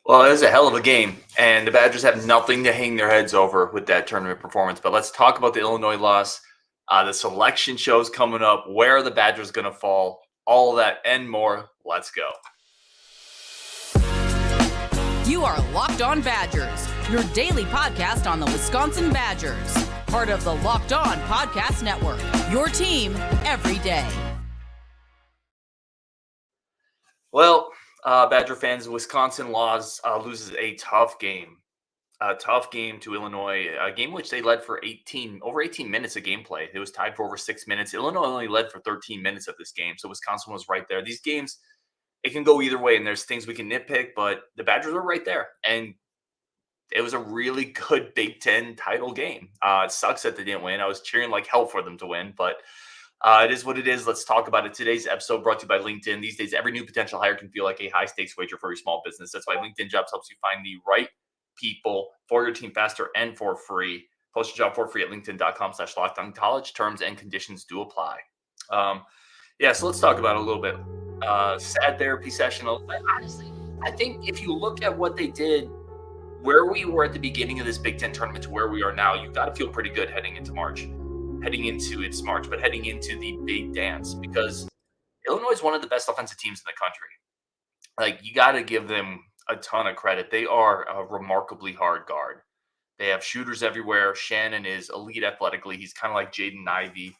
Well, it was a hell of a game, and the Badgers have nothing to hang their heads over with that tournament performance. But let's talk about the Illinois loss. The selection show's coming up. Where are the Badgers going to fall? All of that and more. Let's go. You are Locked On Badgers, your daily podcast on the Wisconsin Badgers. Part of the Locked On Podcast Network, your team every day. Well, Badger fans, Wisconsin loses a tough game. A tough game to Illinois, a game which they led for over 18 minutes of gameplay. It was tied for over 6 minutes. Illinois only led for 13 minutes of this game, so Wisconsin was right there. These games, it can go either way, and there's things we can nitpick, but the Badgers were right there, and it was a really good Big Ten title game. It sucks that they didn't win. I was cheering like hell for them to win, but it is what it is. Let's talk about it. Today's episode brought to you by LinkedIn. These days, every new potential hire can feel like a high-stakes wager for your small business. That's why LinkedIn Jobs helps you find the right people for your team faster and for free. Post your job for free at linkedin.com/lockedoncollege. Terms and conditions do apply. So let's talk about it a little bit. Sad therapy session. Honestly, I think if you look at what they did, where we were at the beginning of this Big Ten tournament to where we are now, you've got to feel pretty good heading into March. Heading into the big dance, because Illinois is one of the best offensive teams in the country. Like, you got to give them a ton of credit. They are a remarkably hard guard. They have shooters everywhere. Shannon is elite athletically. He's kind of like Jaden Ivey.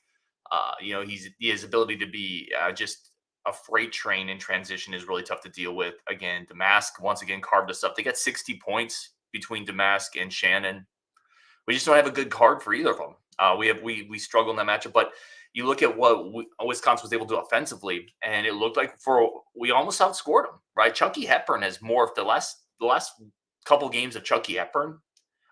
His ability to be just a freight train in transition is really tough to deal with. Again, Damask once again carved us up. They got 60 points between Damask and Shannon. We just don't have a good card for either of them. We struggle in that matchup, but you look at what Wisconsin was able to do offensively, and it looked like we almost outscored them, right? Chucky Hepburn has morphed the last couple games of Chucky Hepburn.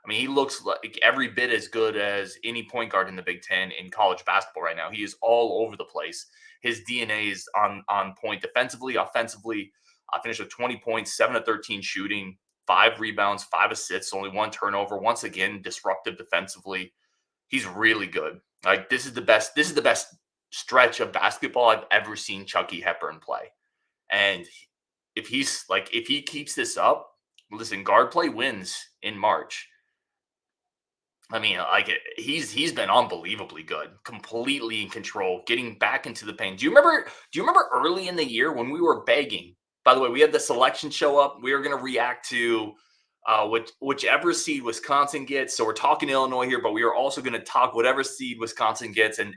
I mean, he looks like every bit as good as any point guard in the Big Ten in college basketball right now. He is all over the place. His DNA is on point defensively, offensively. Finished with 20 points, 7 of 13 shooting, 5 rebounds, 5 assists, only 1 turnover. Once again, disruptive defensively. He's really good. Like, this is the best stretch of basketball I've ever seen Chucky Hepburn play. And if he keeps this up, listen, guard play wins in March. I mean, he's been unbelievably good, completely in control, getting back into the paint. Do you remember early in the year when we were begging? By the way, we had the selection show up. We were going to react to whichever seed Wisconsin gets. So we're talking Illinois here, but we are also going to talk whatever seed Wisconsin gets and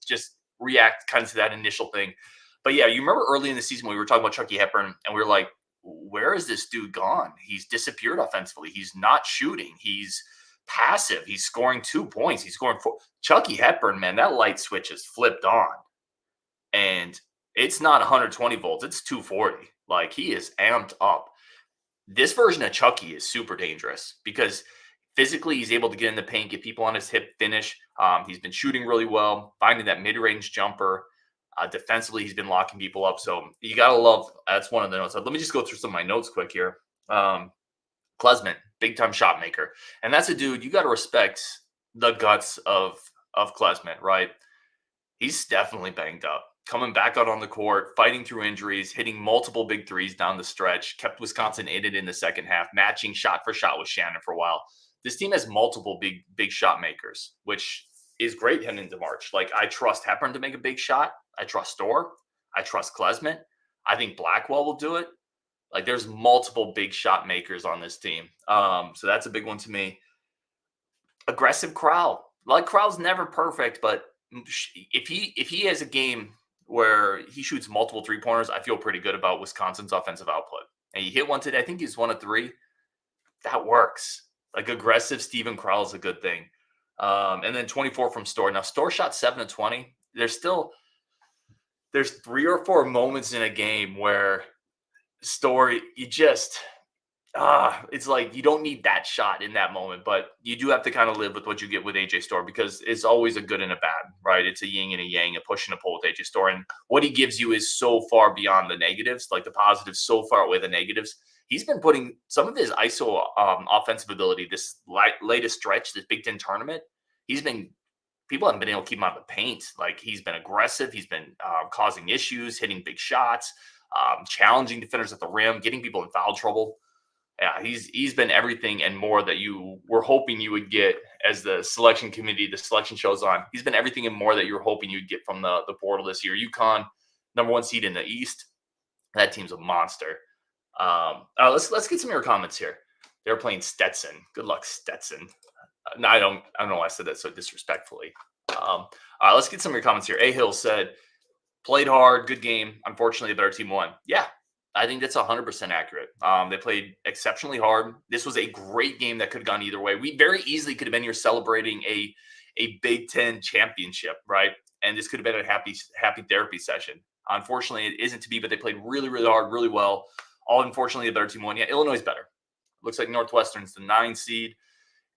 just react kind of to that initial thing. But yeah, you remember early in the season when we were talking about Chucky Hepburn, and we were like, where is this dude gone? He's disappeared offensively. He's not shooting. He's passive. He's scoring 2 points. He's scoring 4. Chucky Hepburn, man, that light switch is flipped on. And it's not 120 volts. It's 240. Like, he is amped up. This version of Chucky is super dangerous because physically he's able to get in the paint, get people on his hip, finish. He's been shooting really well, finding that mid-range jumper. Defensively, he's been locking people up. So you got to love – that's one of the notes. Let me just go through some of my notes quick here. Klesman, big-time shot maker. And that's a dude, you got to respect the guts of Klesman, right? He's definitely banged up. Coming back out on the court, fighting through injuries, hitting multiple big threes down the stretch, kept Wisconsin in it in the second half, matching shot for shot with Shannon for a while. This team has multiple big shot makers, which is great heading into March. Like, I trust Hepburn to make a big shot. I trust Storr. I trust Klesman. I think Blackwell will do it. Like, there's multiple big shot makers on this team. So that's a big one to me. Aggressive Crowell. Like, Crowell's never perfect, but if he has a game where he shoots multiple three-pointers, I feel pretty good about Wisconsin's offensive output. And he hit one today. I think he's 1 of 3. That works. Like, aggressive Steven Crowell is a good thing. And then 24 from Storr. Now, Storr shot 7 of 20. There's 3 or 4 moments in a game where Storr, it's like you don't need that shot in that moment, but you do have to kind of live with what you get with AJ Storr, because it's always a good and a bad, right? It's a yin and a yang, a push and a pull with AJ Storr. And what he gives you is so far beyond the negatives, like the positives so far away the negatives. He's been putting some of his ISO offensive ability, this latest stretch, this Big Ten tournament. People haven't been able to keep him out of the paint. Like, he's been aggressive. He's been causing issues, hitting big shots, challenging defenders at the rim, getting people in foul trouble. Yeah, he's been everything and more that you were hoping you would get as the selection committee, the selection shows on. He's been everything and more that you were hoping you'd get from the portal this year. UConn, number 1 seed in the East. That team's a monster. Let's get some of your comments here. They're playing Stetson. Good luck, Stetson. No, I don't know why I said that so disrespectfully. Let's get some of your comments here. A Hill said, played hard, good game. Unfortunately, the better team won. Yeah, I think that's 100% accurate. They played exceptionally hard. This was a great game that could have gone either way. We very easily could have been here celebrating a Big Ten championship, right? And this could have been a happy therapy session. Unfortunately, it isn't to be, but they played really, really hard, really well. All unfortunately, the better team won. Yeah, Illinois is better. Looks like Northwestern's the 9 seed.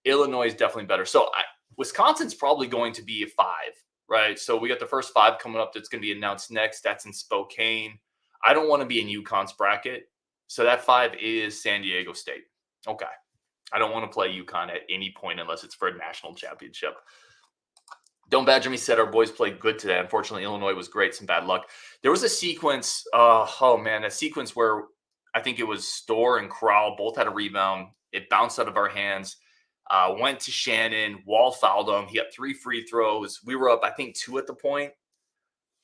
Illinois is definitely better. So Wisconsin's probably going to be a 5, right? So we got the first 5 coming up that's going to be announced next. That's in Spokane. I don't want to be in UConn's bracket. So that 5 is San Diego State. Okay. I don't want to play UConn at any point unless it's for a national championship. Don't Badger Me said our boys played good today. Unfortunately, Illinois was great. Some bad luck. There was a sequence. A sequence where I think it was Storr and Crowell both had a rebound. It bounced out of our hands. Went to Shannon. Wahl fouled him. He got 3 free throws. We were up, I think, 2 at the point.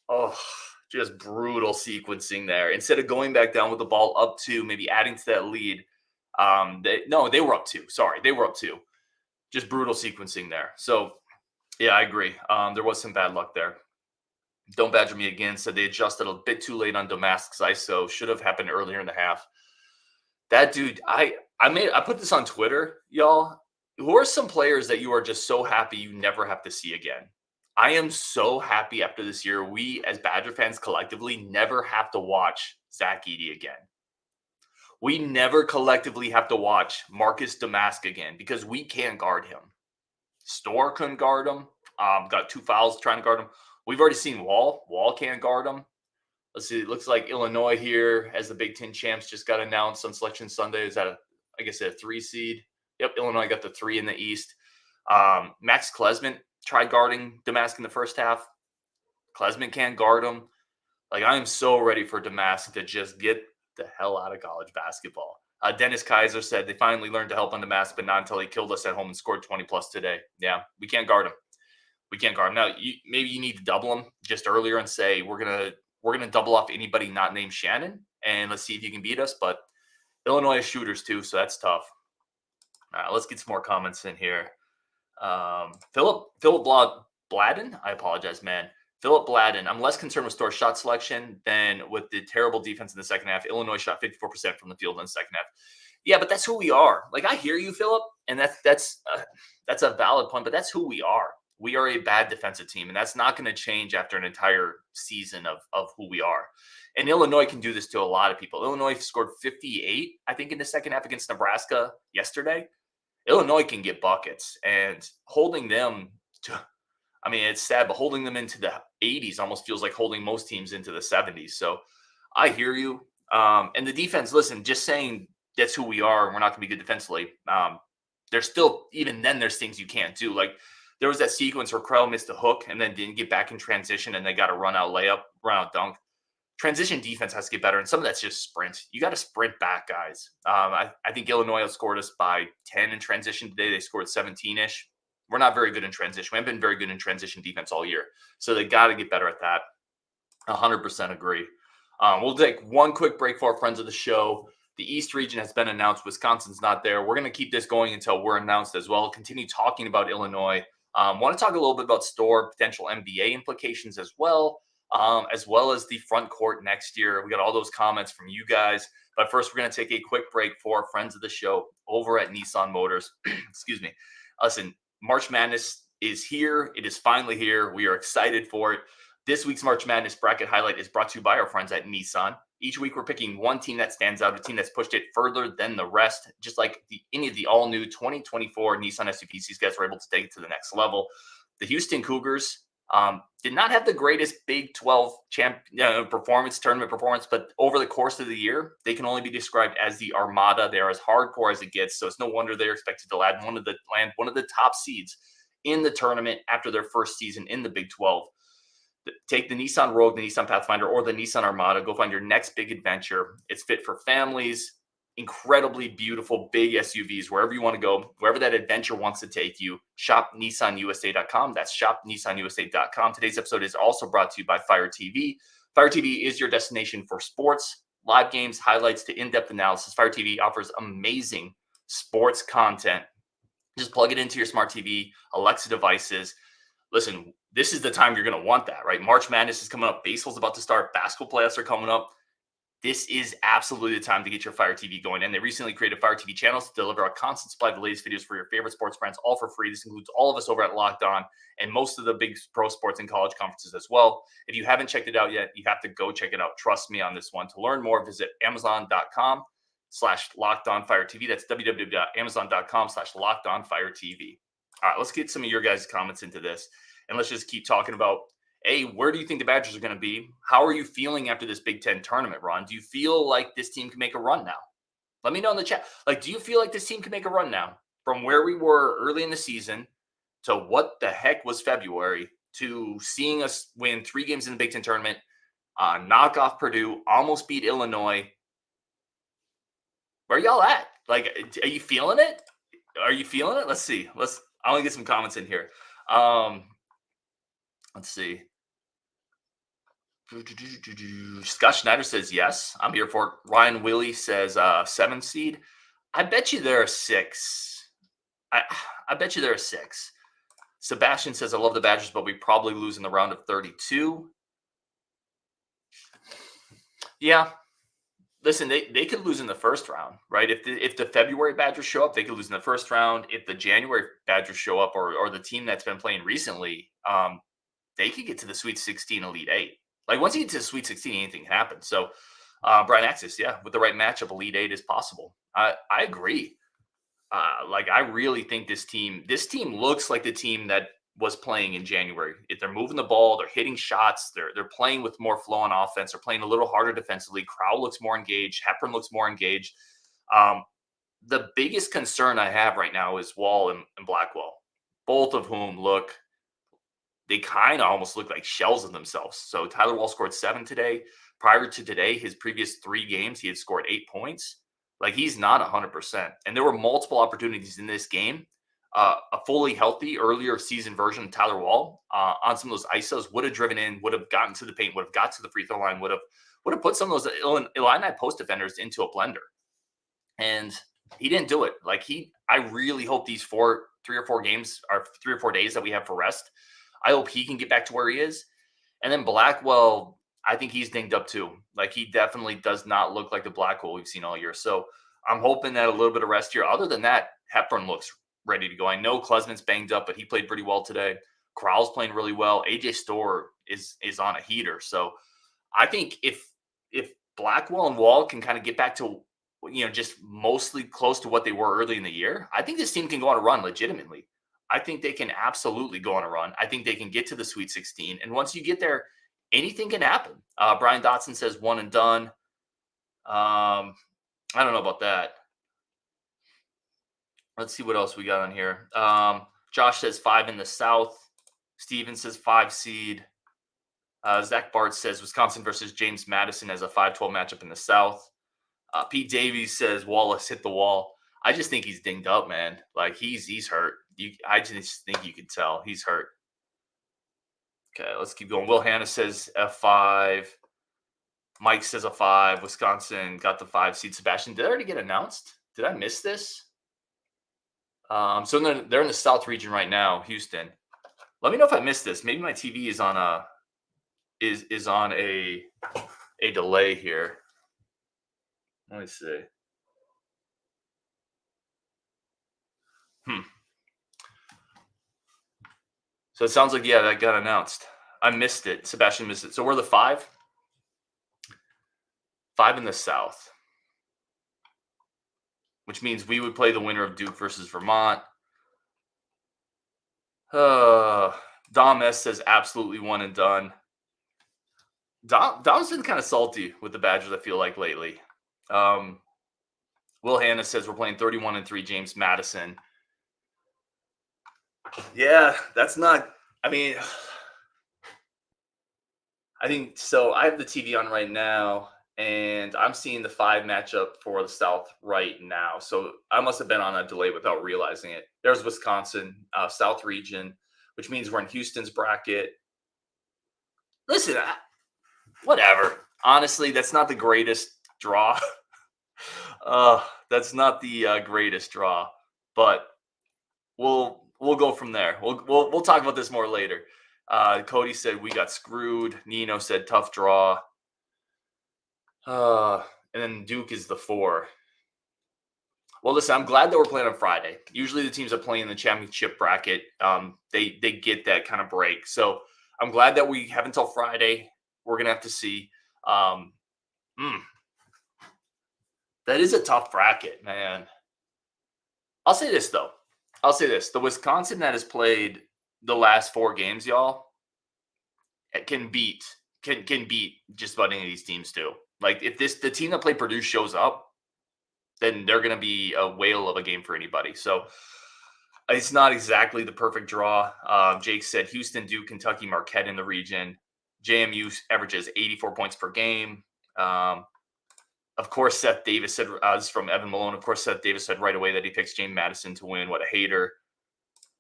Oh, just brutal sequencing there. Instead of going back down with the ball up 2, maybe adding to that lead. They were up 2. Sorry, they were up 2. Just brutal sequencing there. So, yeah, I agree. There was some bad luck there. Don't Badger Me again said they adjusted a bit too late on Domask's ISO. Should have happened earlier in the half. That dude, I put this on Twitter, y'all. Who are some players that you are just so happy you never have to see again? I am so happy after this year, we as Badger fans collectively never have to watch Zach Edey again. We never collectively have to watch Marcus Domask again because we can't guard him. Storr couldn't guard him. Got 2 fouls trying to guard him. We've already seen Wahl. Wahl can't guard him. Let's see. It looks like Illinois here as the Big Ten champs just got announced on Selection Sunday. Is that a 3 seed? Yep, Illinois got the 3 in the East. Max Klesmit tried guarding Domask in the first half. Klesmit can't guard him. Like, I am so ready for Domask to just get the hell out of college basketball. Dennis Kaiser said they finally learned to help on Domask, but not until he killed us at home and scored 20-plus today. Yeah, we can't guard him. We can't guard him. Now, maybe you need to double him just earlier and say, we're gonna double off anybody not named Shannon, and let's see if you can beat us. But Illinois is shooters too, so that's tough. All right, let's get some more comments in here. Philip Bladden. I apologize, man. Philip Bladden. I'm less concerned with Storr's shot selection than with the terrible defense in the second half. Illinois shot 54% from the field in the second half. Yeah, but that's who we are. Like, I hear you, Philip, and that's a valid point. But that's who we are. We are a bad defensive team, and that's not going to change after an entire season of who we are. And Illinois can do this to a lot of people. Illinois scored 58, I think, in the second half against Nebraska yesterday. Illinois can get buckets, and holding them to, I mean, it's sad, but holding them into the 80s almost feels like holding most teams into the 70s. So I hear you. And the defense, listen, just saying that's who we are and we're not going to be good defensively. There's still, even then, there's things you can't do. Like, there was that sequence where Krell missed a hook and then didn't get back in transition, and they got a run-out layup, run-out dunk. Transition defense has to get better, and some of that's just sprint. You got to sprint back, guys. I think Illinois outscored us by 10 in transition today. They scored 17-ish. We're not very good in transition. We haven't been very good in transition defense all year. So they got to get better at that. 100% agree. We'll take one quick break for our friends of the show. The East region has been announced. Wisconsin's not there. We're going to keep this going until we're announced as well. Continue talking about Illinois. Want to talk a little bit about Storr, potential NBA implications as well as the front court next year. We got all those comments from you guys. But first, we're going to take a quick break for our friends of the show over at Nissan Motors. Excuse me. Listen, March Madness is here. It is finally here. We are excited for it. This week's March Madness bracket highlight is brought to you by our friends at Nissan. Each week, we're picking one team that stands out, a team that's pushed it further than the rest, just like any of the all-new 2024 Nissan SUVs guys were able to take it to the next level. The Houston Cougars did not have the greatest Big 12 tournament performance, but over the course of the year, they can only be described as the Armada. They are as hardcore as it gets, so it's no wonder they're expected to land one of the top seeds in the tournament after their first season in the Big 12. Take the Nissan Rogue, the Nissan Pathfinder, or the Nissan Armada. Go find your next big adventure. It's fit for families, incredibly beautiful, big SUVs, wherever you want to go, wherever that adventure wants to take you. Shop NissanUSA.com. That's shopNissanUSA.com. Today's episode is also brought to you by Fire TV. Fire TV is your destination for sports, live games, highlights to in-depth analysis. Fire TV offers amazing sports content. Just plug it into your smart TV, Alexa devices. Listen, this is the time you're going to want that, right? March Madness is coming up. Baseball's about to start. Basketball playoffs are coming up. This is absolutely the time to get your Fire TV going. And they recently created Fire TV channels to deliver a constant supply of the latest videos for your favorite sports brands, all for free. This includes all of us over at Locked On and most of the big pro sports and college conferences as well. If you haven't checked it out yet, you have to go check it out. Trust me on this one. To learn more, visit Amazon.com/LockedOnFireTV. That's www.Amazon.com/LockedOnFireTV. All right, let's get some of your guys' comments into this. And let's just keep talking about, A, where do you think the Badgers are going to be? How are you feeling after this Big Ten tournament run? Do you feel like this team can make a run now? Let me know in the chat. Like, do you feel like this team can make a run now from where we were early in the season to what the heck was February to seeing us win 3 games in the Big Ten tournament, knock off Purdue, almost beat Illinois? Where are y'all at? Like, are you feeling it? Are you feeling it? Let's see. I want to get some comments in here. Let's see. Scott Schneider says, yes, I'm here for it. Ryan Willie says 7 seed. I bet you they're a 6. I bet you they're a 6. Sebastian says, I love the Badgers, but we probably lose in the round of 32. Yeah. Listen, they could lose in the first round, right? If the February Badgers show up, they could lose in the first round. If the January Badgers show up, or the team that's been playing recently, they could get to the Sweet 16, Elite 8. Like, once you get to the Sweet 16, anything can happen. So, Brian Axis, yeah, with the right matchup, Elite 8 is possible. I agree. I really think this team looks like the team that was playing in January. If they're moving the ball, they're hitting shots, they're playing with more flow on offense, they're playing a little harder defensively. Crowell looks more engaged. Hepburn looks more engaged. The biggest concern I have right now is Wahl and Blackwell, both of whom they kind of almost look like shells of themselves. So Tyler Wahl scored 7 today. Prior to today, his previous 3 games, he had scored 8 points. Like, he's not 100%. And there were multiple opportunities in this game. A fully healthy earlier season version of Tyler Wahl on some of those ISOs would have driven in, would have gotten to the paint, would have got to the free throw line, would have put some of those Illini post defenders into a blender. And he didn't do it. I really hope these 3 or 4 games are 3 or 4 days that we have for rest. I hope he can get back to where he is. And then Blackwell, I think he's dinged up too. Like, he definitely does not look like the Blackwell we've seen all year. So I'm hoping that a little bit of rest here. Other than that, Hepburn looks ready to go. I know Klesman's banged up, but he played pretty well today. Crowell's playing really well. AJ Storr is on a heater. So I think if Blackwell and Wahl can kind of get back to, just mostly close to what they were early in the year, I think this team can go on a run legitimately. I think they can absolutely go on a run. I think they can get to the Sweet 16. And once you get there, anything can happen. Brian Dotson says 1 and done. I don't know about that. Let's see what else we got on here. Josh says 5 in the South. Steven says 5 seed. Zach Bart says Wisconsin versus James Madison as a 5-12 matchup in the South. Pete Davies says Wallace hit the wall. I just think he's dinged up, man. Like, he's hurt. I just think you can tell he's hurt. Okay, let's keep going. Will Hanna says F5. Mike says a 5. Wisconsin got the 5 seed. Sebastian, did it already get announced? Did I miss this? So they're in the South region right now, Houston. Let me know if I missed this. Maybe my TV is on a delay here. Let me see. So it sounds like, yeah, that got announced. I missed it. Sebastian missed it. So we're the 5 in the South, which means we would play the winner of Duke versus Vermont. Dom S says absolutely 1 and done. Dom's been kind of salty with the Badgers, I feel like, lately. Will Hanna says we're playing 31-3 James Madison. Yeah, that's not, I think so. I have the TV on right now, And I'm seeing the 5 matchup for the South right now. So I must have been on a delay without realizing it. There's Wisconsin, South region, which means we're in Houston's bracket. Listen, whatever. Honestly, that's not the greatest draw. That's not the greatest draw, but we'll go from there. We'll talk about this more later. Cody said we got screwed. Nino said tough draw. And then Duke is the 4. Well, listen, I'm glad that we're playing on Friday. Usually the teams that play in the championship bracket, they get that kind of break. So I'm glad that we have until Friday. We're going to have to see. That is a tough bracket, man. I'll say this, though. The Wisconsin that has played the last 4 games, y'all, can beat just about any of these teams, too. Like, if the team that played Purdue shows up, then they're going to be a whale of a game for anybody. So it's not exactly the perfect draw. Jake said Houston, Duke, Kentucky, Marquette in the region. JMU averages 84 points per game. Of course, Seth Davis said, this is from Evan Malone. Of course, Seth Davis said right away that he picks James Madison to win. What a hater.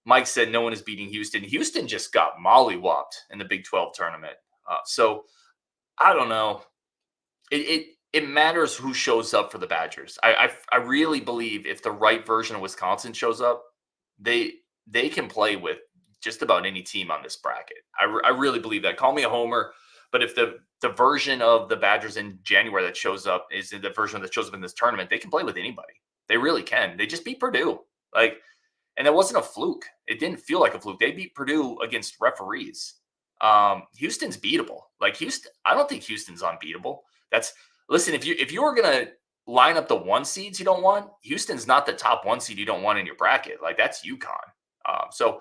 Mike said no one is beating Houston. Houston just got mollywopped in the Big 12 tournament. So I don't know. It matters who shows up for the Badgers. I really believe if the right version of Wisconsin shows up, they can play with just about any team on this bracket. I really believe that. Call me a homer, but if the version of the Badgers in January that shows up is the version that shows up in this tournament, they can play with anybody. They really can. They just beat Purdue. And it wasn't a fluke. It didn't feel like a fluke. They beat Purdue against referees. Houston's beatable. Houston, I don't think Houston's unbeatable. Listen, if you were gonna line up the 1 seeds you don't want, Houston's not the top 1 seed you don't want in your bracket. That's UConn. So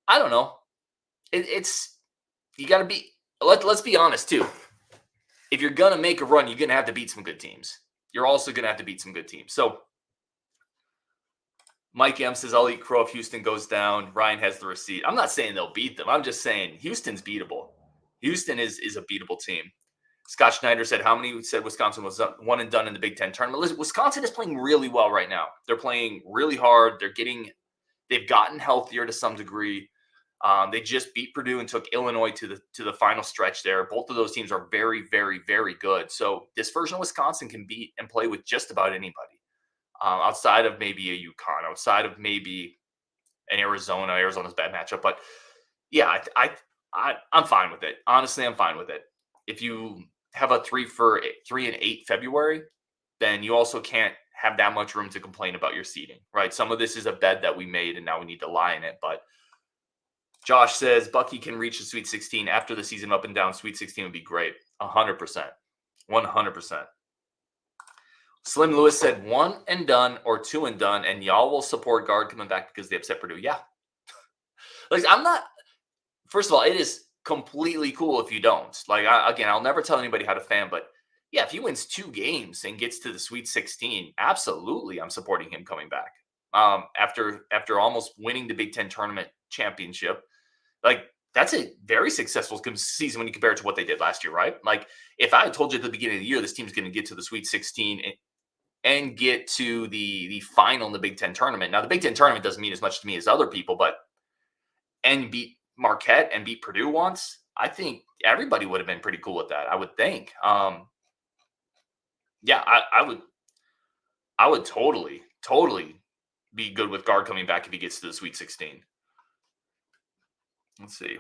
I don't know. It's you got to be. Let's be honest too. If you're gonna make a run, you're gonna have to beat some good teams. You're also gonna have to beat some good teams. So Mike M says, "I'll eat crow if Houston goes down." Ryan has the receipt. I'm not saying they'll beat them. I'm just saying Houston's beatable. Houston is a beatable team. Scott Schneider said, how many said Wisconsin was one and done in the Big Ten tournament? Listen, Wisconsin is playing really well right now. They're playing really hard. They've gotten healthier to some degree. They just beat Purdue and took Illinois to the final stretch there. Both of those teams are very, very, very good. So this version of Wisconsin can beat and play with just about anybody. Outside of maybe a UConn, outside of maybe an Arizona. Arizona's a bad matchup. But yeah, I'm fine with it. Honestly, I'm fine with it. If you have a 3-8 February, then you also can't have that much room to complain about your seeding, right? Some of this is a bed that we made and now we need to lie in it. But Josh says Bucky can reach the Sweet 16 after the season up and down. Sweet 16 would be great. 100%. 100%. Slim Lewis said 1 and done or 2 and done, and y'all will support guard coming back because they upset Purdue. Yeah. First of all, it is completely cool if you don't. I'll never tell anybody how to fan, but yeah, if he wins 2 games and gets to the Sweet 16, absolutely, I'm supporting him coming back. After almost winning the Big Ten tournament championship, that's a very successful season when you compare it to what they did last year, right? If I had told you at the beginning of the year this team's going to get to the Sweet 16 and get to the final in the Big Ten tournament. Now, the Big Ten tournament doesn't mean as much to me as other people, and beat Marquette and beat Purdue once, I think everybody would have been pretty cool with that. I would think. Yeah, I would totally be good with guard coming back if he gets to the Sweet 16. Let's see.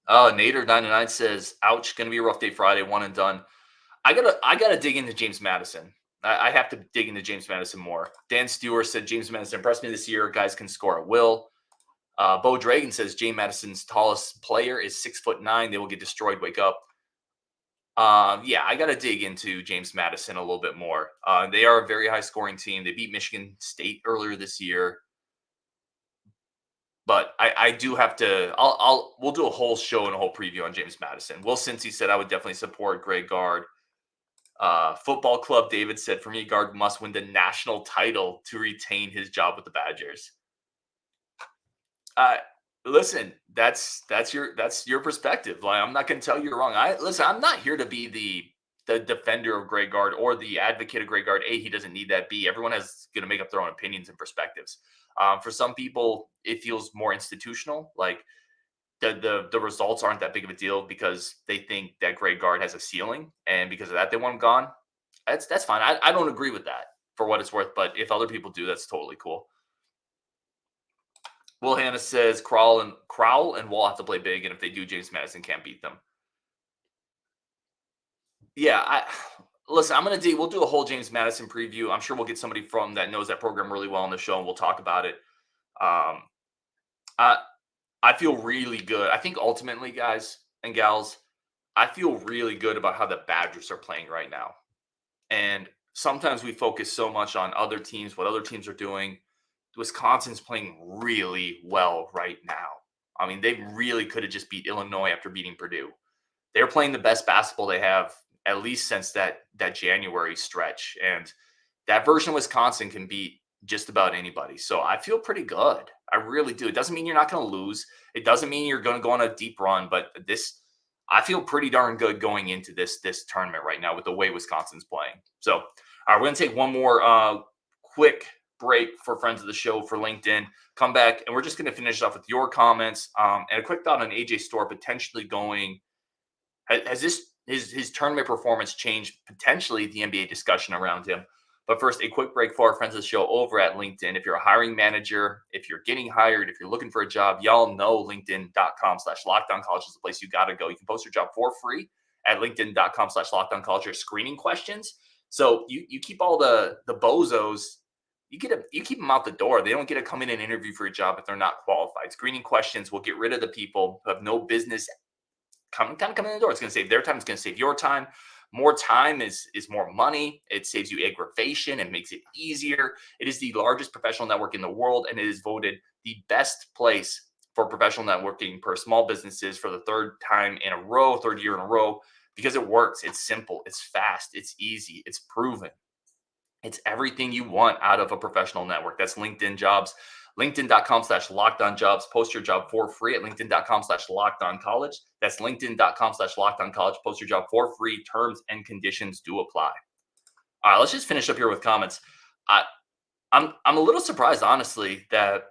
Nader99 says, ouch, gonna be a rough day Friday, 1 and done. I gotta dig into James Madison. I have to dig into James Madison more. Dan Stewart said James Madison impressed me this year. Guys can score at will. Bo Dragon says James Madison's tallest player is 6'9". They will get destroyed. Wake up. Yeah, I got to dig into James Madison a little bit more. They are a very high scoring team. They beat Michigan State earlier this year. But I do have to. We'll do a whole show and a whole preview on James Madison. Will Cincy said I would definitely support Greg Gard. Football Club David said for me, Gard must win the national title to retain his job with the Badgers. Listen, that's your perspective. I'm not going to tell you you're wrong. I'm not here to be the defender of Greg Gard or the advocate of Greg Gard. A, he doesn't need that. B, everyone is going to make up their own opinions and perspectives. For some people, it feels more institutional. Like the results aren't that big of a deal because they think that Greg Gard has a ceiling, and because of that, they want him gone. That's fine. I don't agree with that for what it's worth, but if other people do, that's totally cool. Will Hannah says Crowell and Wahl have to play big, and if they do, James Madison can't beat them. Yeah, listen, we'll do a whole James Madison preview. I'm sure we'll get somebody from that knows that program really well on the show, and we'll talk about it. I feel really good. I think ultimately, guys and gals, I feel really good about how the Badgers are playing right now. And sometimes we focus so much on other teams, what other teams are doing. Wisconsin's playing really well right now. I mean, they really could have just beat Illinois after beating Purdue. They're playing the best basketball they have at least since that January stretch. And that version of Wisconsin can beat just about anybody. So I feel pretty good. I really do. It doesn't mean you're not going to lose. It doesn't mean you're going to go on a deep run, but I feel pretty darn good going into this tournament right now with the way Wisconsin's playing. So, all right, we're going to take one more quick break for friends of the show for LinkedIn. Come back, and we're just going to finish off with your comments and a quick thought on AJ Storr potentially going. Has his tournament performance changed potentially the NBA discussion around him? But first, a quick break for our friends of the show over at LinkedIn. If you're a hiring manager, if you're getting hired, if you're looking for a job, y'all know LinkedIn.com/LockedOnCollege is the place you got to go. You can post your job for free at LinkedIn.com/LockedOnCollege. Your screening questions. So you keep all the bozos, you keep them out the door. They don't get to come in and interview for a job if they're not qualified. Screening questions will get rid of the people who have no business coming in the door. It's going to save their time. It's going to save your time. More time is more money. It saves you aggravation and makes it easier. It is the largest professional network in the world, and it is voted the best place for professional networking per small businesses for the third year in a row, because it works. It's simple. It's fast. It's easy. It's proven. It's everything you want out of a professional network. That's LinkedIn Jobs. LinkedIn.com/LockedOnJobs. Post your job for free at LinkedIn.com/LockedOnCollege. That's LinkedIn.com/LockedOnCollege. Post your job for free. Terms and conditions do apply. All right, let's just finish up here with comments. I'm a little surprised, honestly, that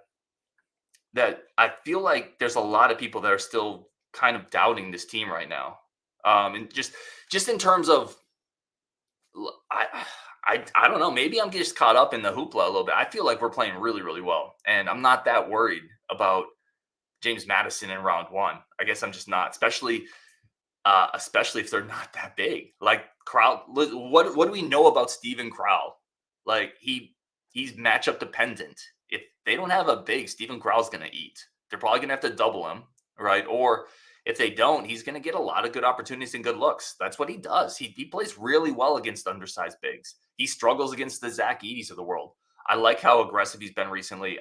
I feel like there's a lot of people that are still kind of doubting this team right now. And just in terms of, I don't know. Maybe I'm just caught up in the hoopla a little bit. I feel like we're playing really, really well, and I'm not that worried about James Madison in round one. I guess I'm just not, especially if they're not that big. Like Crowell, what do we know about Steven Crowell? Like he's matchup dependent. If they don't have a big, Steven Crowell's going to eat. They're probably going to have to double him, right? Or if they don't, he's going to get a lot of good opportunities and good looks. That's what he does. He plays really well against undersized bigs. He struggles against the Zach Edey's of the world. I like how aggressive he's been recently.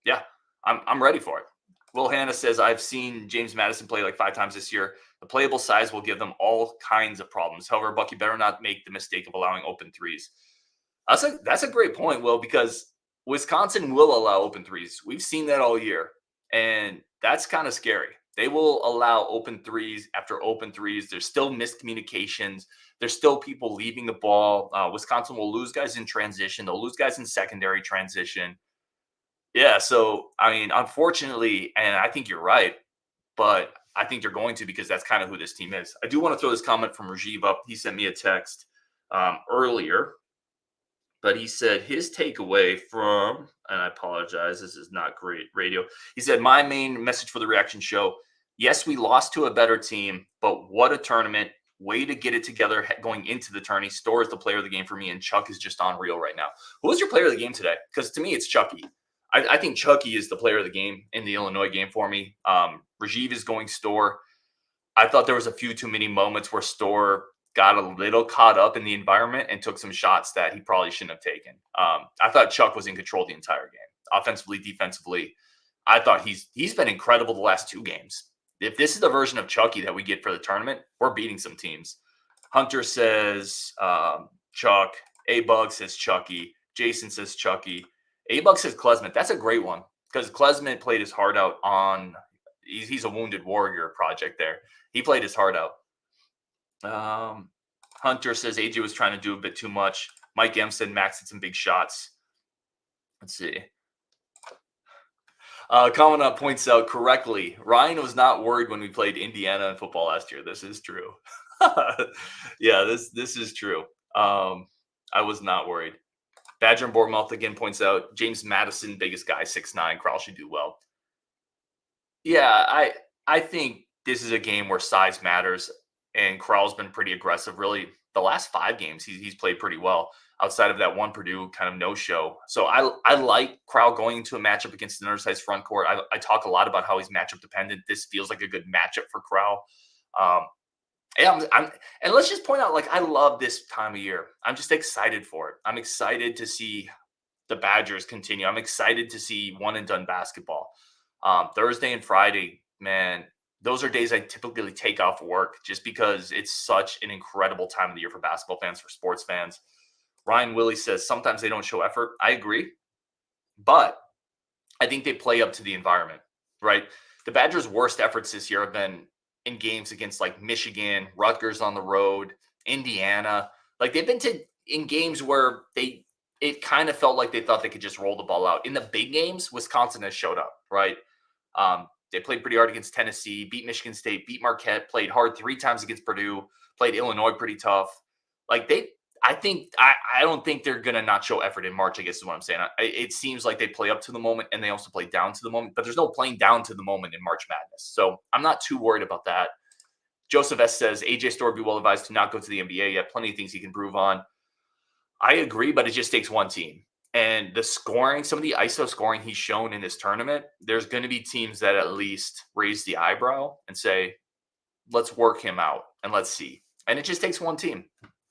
Yeah, I'm ready for it. Will Hannah says, I've seen James Madison play like 5 times this year. The playable size will give them all kinds of problems. However, Buck, you better not make the mistake of allowing open threes. That's a great point, Will, because Wisconsin will allow open threes. We've seen that all year, and that's kind of scary. They will allow open threes after open threes. There's still miscommunications. There's still people leaving the ball. Wisconsin will lose guys in transition. They'll lose guys in secondary transition. Yeah, so, I mean, unfortunately, and I think you're right, but I think they're going to, because that's kind of who this team is. I do want to throw this comment from Rajiv up. He sent me a text earlier, but he said his takeaway from, and I apologize, this is not great radio. He said, my main message for the reaction show, yes, we lost to a better team, but what a tournament. Way to get it together going into the tourney. Storr is the player of the game for me, and Chuck is just unreal right now. Who was your player of the game today? Because to me, it's Chucky. I think Chucky is the player of the game in the Illinois game for me. Rajiv is going Storr. I thought there was a few too many moments where Storr got a little caught up in the environment and took some shots that he probably shouldn't have taken. I thought Chuck was in control the entire game, offensively, defensively. I thought he's been incredible the last 2 games. If this is the version of Chucky that we get for the tournament, we're beating some teams. Hunter says Chuck. A-Bug says Chucky. Jason says Chucky. A-Bug says Klesmit. That's a great one, because Klesmit played his heart out on – he's a Wounded Warrior project there. He played his heart out. Hunter says AJ was trying to do a bit too much. Mike M said Max had some big shots. Let's see. Kamana points out correctly, Ryan was not worried when we played Indiana in football last year. This is true. Yeah, this is true. I was not worried. Badger and Bournemouth again points out James Madison, biggest guy, 6'9". Crowell should do well. Yeah, I think this is a game where size matters, and Crowell's been pretty aggressive. Really, the last 5 games he's played pretty well. Outside of that one Purdue kind of no-show. So I like Crowell going into a matchup against an undersized front court. I talk a lot about how he's matchup dependent. This feels like a good matchup for Crowell. And let's just point out, like, I love this time of year. I'm just excited for it. I'm excited to see the Badgers continue. I'm excited to see one-and-done basketball. Thursday and Friday, man, those are days I typically take off work just because it's such an incredible time of the year for basketball fans, for sports fans. Ryan Willie says sometimes they don't show effort. I agree, but I think they play up to the environment, right? The Badgers' worst efforts this year have been in games against like Michigan, Rutgers on the road, Indiana. Like they've been in games where it kind of felt like they thought they could just roll the ball out. In the big games, Wisconsin has showed up, right? They played pretty hard against Tennessee, beat Michigan State, beat Marquette, played hard 3 times against Purdue, played Illinois pretty tough. Like I don't think they're going to not show effort in March, I guess is what I'm saying. It seems like they play up to the moment and they also play down to the moment, but there's no playing down to the moment in March Madness. So I'm not too worried about that. Joseph S. says, AJ Storr would be well advised to not go to the NBA yet. Plenty of things he can improve on. I agree, but it just takes one team. And the scoring, some of the ISO scoring he's shown in this tournament, there's going to be teams that at least raise the eyebrow and say, let's work him out and let's see. And it just takes one team.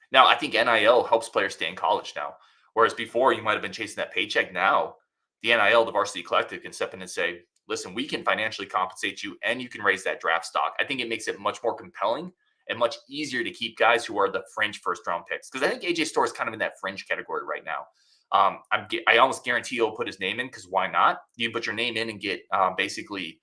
Now, I think NIL helps players stay in college now. Whereas before, you might have been chasing that paycheck. Now, the NIL, the Varsity Collective, can step in and say, listen, we can financially compensate you and you can raise that draft stock. I think it makes it much more compelling and much easier to keep guys who are the fringe first-round picks. Because I think AJ Storr is kind of in that fringe category right now. I almost guarantee he'll put his name in because why not? You can put your name in and get basically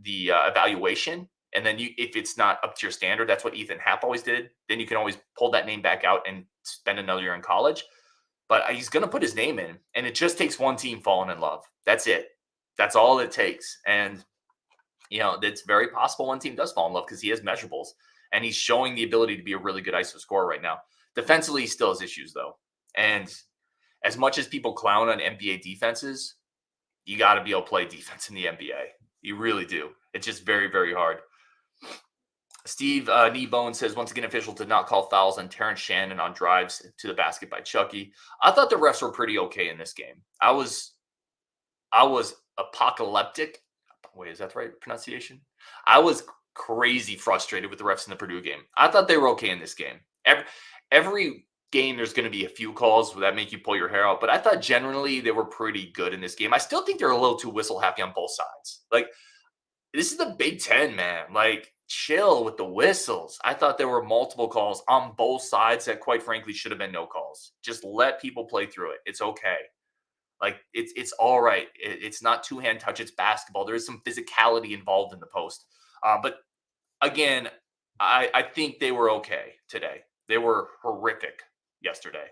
the evaluation. And then if it's not up to your standard, that's what Ethan Happ always did. Then you can always pull that name back out and spend another year in college. But he's going to put his name in. And it just takes one team falling in love. That's it. That's all it takes. And, it's very possible one team does fall in love because he has measurables. And he's showing the ability to be a really good ISO scorer right now. Defensively, he still has issues, though. And as much as people clown on NBA defenses, you got to be able to play defense in the NBA. You really do. It's just very, very hard. Steve Kneebone says, once again, official did not call fouls on Terrence Shannon on drives to the basket by Chucky. I thought the refs were pretty okay in this game. I was apocalyptic. Wait, is that the right pronunciation? I was crazy frustrated with the refs in the Purdue game. I thought they were okay in this game. Every game, there's going to be a few calls that make you pull your hair out, but I thought generally they were pretty good in this game. I still think they're a little too whistle happy on both sides. Like, this is the Big Ten, man. Like, chill with the whistles. I thought there were multiple calls on both sides that, quite frankly, should have been no calls. Just let people play through it. It's okay. Like, it's all right. It's not two-hand touch. It's basketball. There is some physicality involved in the post. But, again, I think they were okay today. They were horrific yesterday.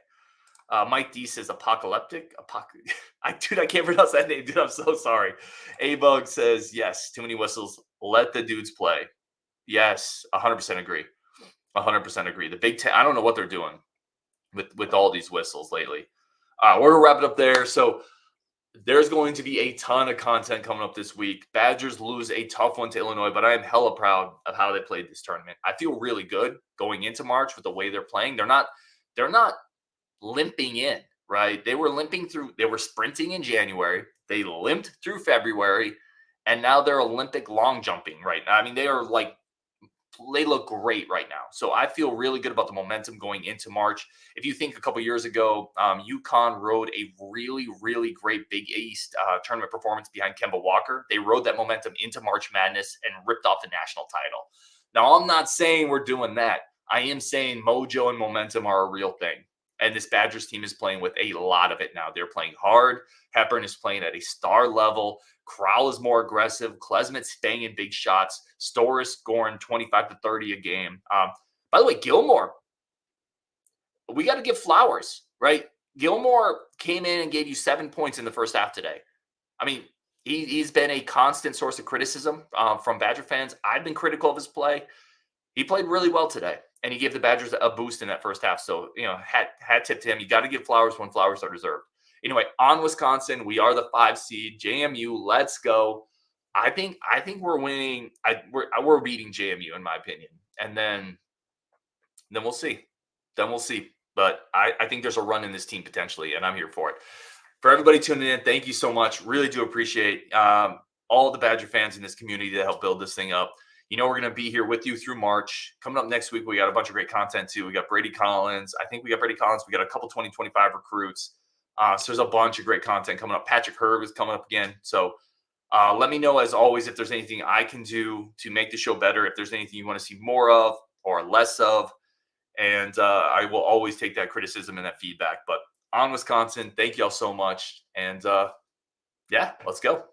Mike D says apocalyptic. I can't pronounce that name, dude. I'm so sorry. A-Bug says, yes, too many whistles. Let the dudes play. Yes, 100% agree. 100% agree. The Big Ten, I don't know what they're doing with all these whistles lately. We're going to wrap it up there. So there's going to be a ton of content coming up this week. Badgers lose a tough one to Illinois, but I am hella proud of how they played this tournament. I feel really good going into March with the way they're playing. They're not limping in, right? They were limping through. They were sprinting in January. They limped through February, and now they're Olympic long jumping right now. I mean, they look great right now. So I feel really good about the momentum going into March. If you think a couple years ago, UConn rode a really, really great Big East tournament performance behind Kemba Walker. They rode that momentum into March Madness and ripped off the national title. Now, I'm not saying we're doing that. I am saying mojo and momentum are a real thing. And this Badgers team is playing with a lot of it now. They're playing hard. Hepburn is playing at a star level. Crowell is more aggressive. Klesmit's banging big shots. Storr is scoring 25 to 30 a game. By the way, Gilmore we got to give flowers, right? Gilmore came in and gave you 7 points in the first half today. I mean, he's been a constant source of criticism from Badger fans. I've been critical of his play. He played really well today, and he gave the Badgers a boost in that first half. So, hat tip to him. You got to give flowers when flowers are deserved. Anyway, on Wisconsin, we are the 5 seed. JMU, let's go. I think we're winning. We're beating JMU in my opinion, and then we'll see. But I think there's a run in this team potentially, and I'm here for it. For everybody tuning in, thank you so much. Really do appreciate all the Badger fans in this community that help build this thing up. We're going to be here with you through March. Coming up next week, we got a bunch of great content too. We got Brady Collins. I think we got Brady Collins. We got a couple 2025 recruits. So there's a bunch of great content coming up. Patrick Herb is coming up again. So let me know, as always, if there's anything I can do to make the show better, if there's anything you want to see more of or less of. And I will always take that criticism and that feedback. But on Wisconsin, thank you all so much. And let's go.